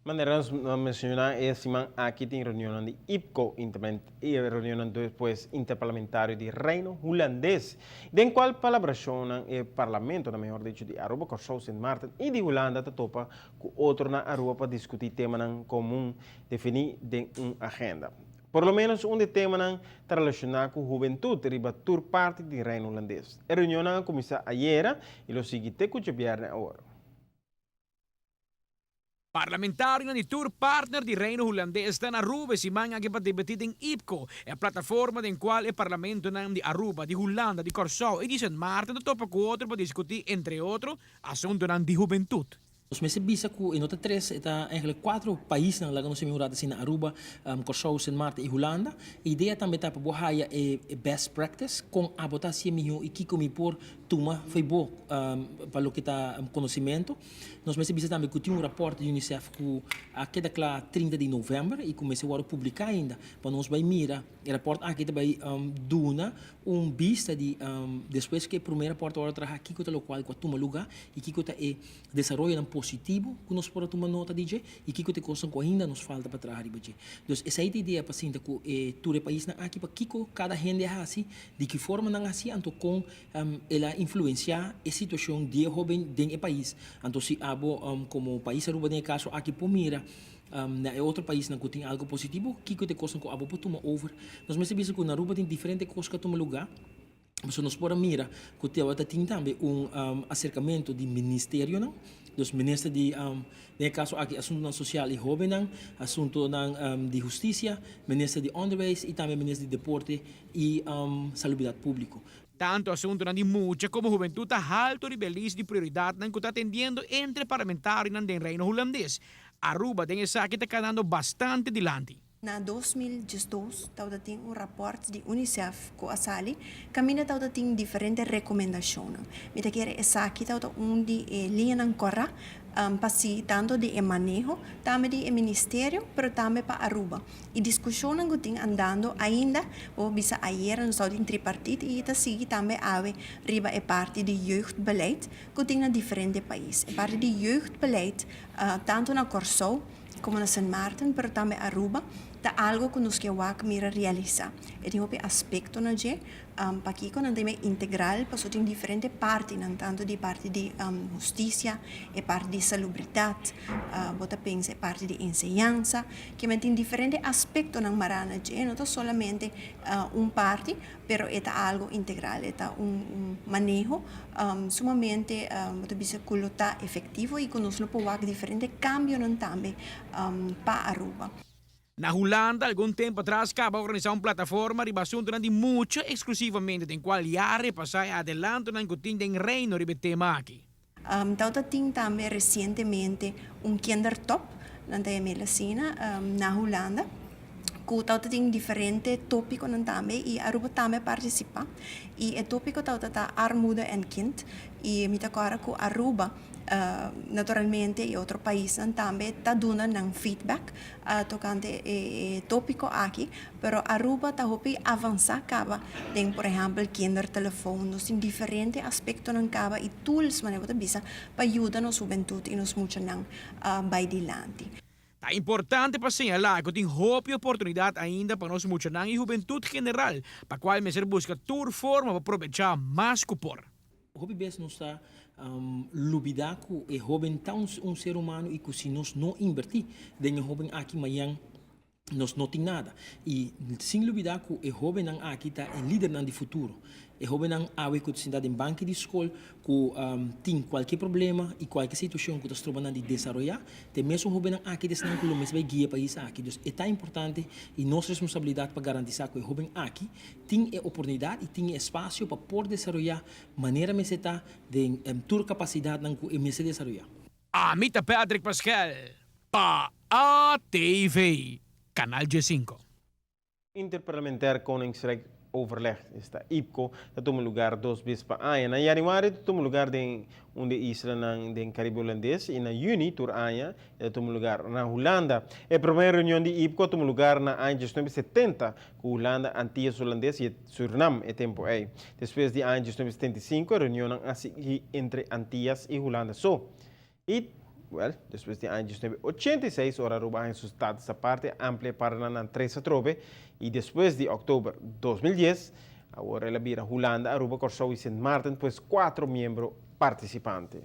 Maneiras mencionar esse man aqui tem reunião de IPCO e reunião depois interparlamentário de Reino Holandês, em qual palabração o parlamento, na melhor dicho, de Aruba, Corsou, Sint Maarten e de Holanda topa com outro na Aruba para discutir tema comum definir de uma agenda. Por lo menos tema está relacionado com a juventude, riba tour parte de Reino Holandês. A reunião começou ayer e lo seguinte com o viernes agora. Parlamentario di tour partner di Reino Holandês na Aruba si manga che debattit in IPCO, a plataforma in quale il Parlamento di Aruba, di Holanda, di Curaçao e di Sint Maarten topa con otro per discutir entre otros asuntos di juventud. Os meses bisa ku in nota 3 está eigenlijk 4 países na laga no semihurada sina Aruba, Curaçao, Sint Maarten e Holanda. A ideia também tá para bohaya best practice com a botação miho e kiko mi por tuma foi bo para lo que tá conhecimento. Nós meses bisa também que um rapport de UNICEF ku queda clara 30 de novembro e comecei a publicar ainda. Para nós vai mira, o rapport aqui também duna vista de depois que o primeiro rapport ora traha kiko tá local com tuma lugar e kiko tá desenvolvimento positivo que nós podemos tomar nota de e que te coisa que ainda nos falta para trabalhar de. Então essa ideia para sinta que todo país na aqui para kiko cada gente é assim de que forma não assim então com ela influenciar a situação de jovem do país então se abo como país Aruba no caso aqui por mira na outro país não tem algo positivo que te coisa que abo para tomar over nós mesmo que na Aruba tem diferentes coisas que tomar lugar. Mas nós podemos mirar que tem também acercamento de ministério, não? Dos ministros de, no caso aqui, assunto social e jovem, assunto de justiça, ministro de onderwijs e também ministro de deporte e salubridade pública. Tanto assunto de mucha como juventud alto niveles de prioridade que está atendiendo entre parlamentarios del Reino Holandês. Aruba tem essa que está quedando bastante dilante. Na 2012, tauda tem rapport de UNICEF com a Sali, caminha tauda tem diferentes recomendações. Me te quer essa aqui tauda de linha não corra, passi tanto de manejo, também de ministério, pero também para Aruba. E discussão que tem andando ainda, ou bisa ayer no Saudi tripartite e ita sigi também ave riba é parte de jeugdbeleid, que tem na diferentes países. É parte de jeugdbeleid, tanto na Curaçao como na Sint Maarten, pero também Aruba, tá algo que nos que mira realizar. E tem um aspecto na je, para que não tem integral, porque tem diferentes partes, tanto de parte de justiça, e parte de salubridade, bota pensa parte de enseñanza, que tem diferentes aspectos na marana je, não é somente parte, pero é algo integral, é manejo sumamente bota bisa culota efetivo e que nos não pode diferentes cambios também para Aruba. Na Holanda, algum tempo atrás, acaba organizar uma plataforma de assunto de muito exclusivamente, em qual jare passai adelante na cutin den reino ribe tema aqui. Tauta tem também recentemente kindertop na Medicina na Holanda. Que tauta tem diferentes tópicos também e Aruba também participa. E o tópico tauta tá armoede en kind e me agora que Aruba naturalmente e outro país também está dando feedback tocante tópico aqui, pero Aruba está hopi avançar cava, tem por exemplo kindertelefones em diferentes aspectos não cava e tools mas não bisa para ajudar nos juventude e nos muitos não vai dilante. É importante para señalar que tem hope e oportunidade ainda para nós muitos e juventude general, para qual me busca tour forma para aproveitar mais que por. Hobby best não está lubida que é jovem tão ser humano e que se nós não invertir dengue jovem aqui manhã nós não tem nada e sem lubida que é jovem não aqui tá é líder não de futuro é jovem não ave que se dá em banco de escola que tem qualquer problema e qualquer situação que está trovando de desenvolver tem mesmo jovem não aqui desse não que o mesmo vai guiar para isso aqui então é tão importante e nossa responsabilidade para garantir que o jovem aqui tem a oportunidade e tem espaço para poder desenvolver maneira me está de toda capacidade não que me se desenvolver. Amita Patrick Pascal para ATV Canal G5. Interparlamentar Koningsrijk overleg está IPCO dat toma lugar 2 vezes para ano. Na januário toma lugar onde Israel den Caribe holandês e na juni tur ano toma lugar na Holanda. A primeira reunião de IPCO toma lugar na ano de 1970 com Holanda, Antillas holandês e Suriname é tempo aí. Depois de ano de 1975 a reunião entre Antillas e Holanda. E Well, después de años 86, ahora Aruba en sus estados esta parte amplia para la 3 a trove y después de octubre 2010, ahora la vira Holanda, Aruba, Curaçao y Sint Maarten, pues 4 miembros participantes.